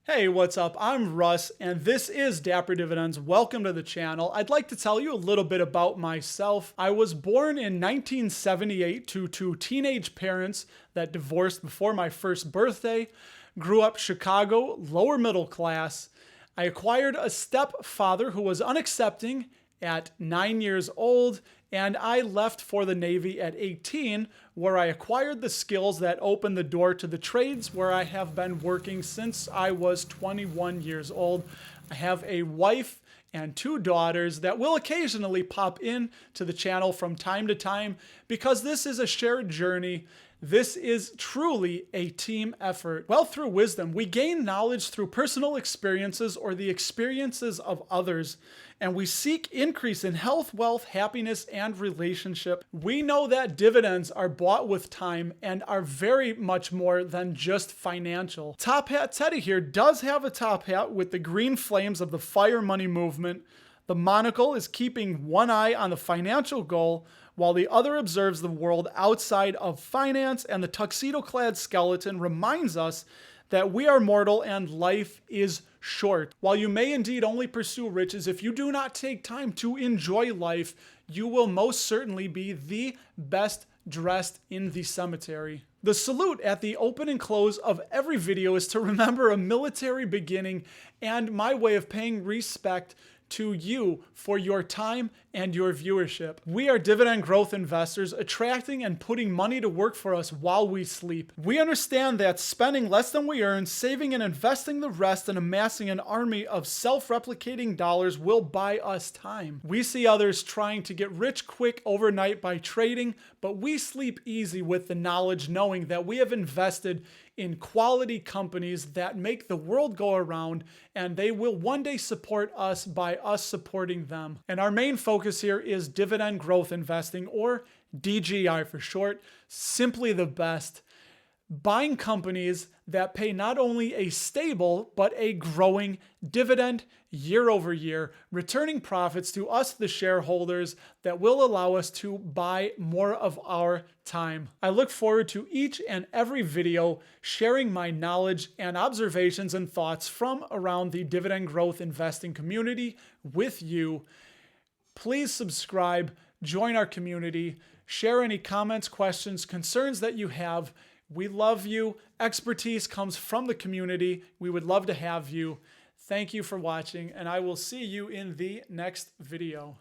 Hey, what's up? I'm Russ, and this is Dapper Dividends. Welcome to the channel. I'd like to tell you a little bit about myself. I was born in 1978 to two teenage parents that divorced before my first birthday. Grew up Chicago, lower middle class. I acquired a stepfather who was unaccepting at 9 years old, and I left for the Navy at 18, where I acquired the skills that opened the door to the trades where I have been working since I was 21 years old. I have a wife and two daughters that will occasionally pop in to the channel from time to time because this is a shared journey. This is truly a team effort. Wealth through wisdom. We gain knowledge through personal experiences or the experiences of others, and we seek increase in health, wealth, happiness, and relationship. We know that dividends are bought with time and are very much more than just financial. Top Hat Teddy here does have a top hat with the green flames of the FIRE money movement. The monocle is keeping one eye on the financial goal, while the other observes the world outside of finance, and the tuxedo-clad skeleton reminds us that we are mortal and life is short. While you may indeed only pursue riches, if you do not take time to enjoy life, you will most certainly be the best dressed in the cemetery. The salute at the open and close of every video is to remember a military beginning and my way of paying respect to you for your time and your viewership. We are dividend growth investors, attracting and putting money to work for us while we sleep. We understand that spending less than we earn, saving and investing the rest, and amassing an army of self-replicating dollars will buy us time. We see others trying to get rich quick overnight by trading, but we sleep easy with the knowledge knowing that we have invested in quality companies that make the world go around, and they will one day support us by us supporting them. And our main focus here is dividend growth investing, or DGI for short, simply the best. Buying companies that pay not only a stable but a growing dividend year over year, returning profits to us, the shareholders, that will allow us to buy more of our time. I look forward to each and every video sharing my knowledge and observations and thoughts from around the dividend growth investing community with you. Please subscribe, join our community, share any comments, questions, concerns that you have. We love you. Expertise comes from the community. We would love to have you. Thank you for watching, and I will see you in the next video.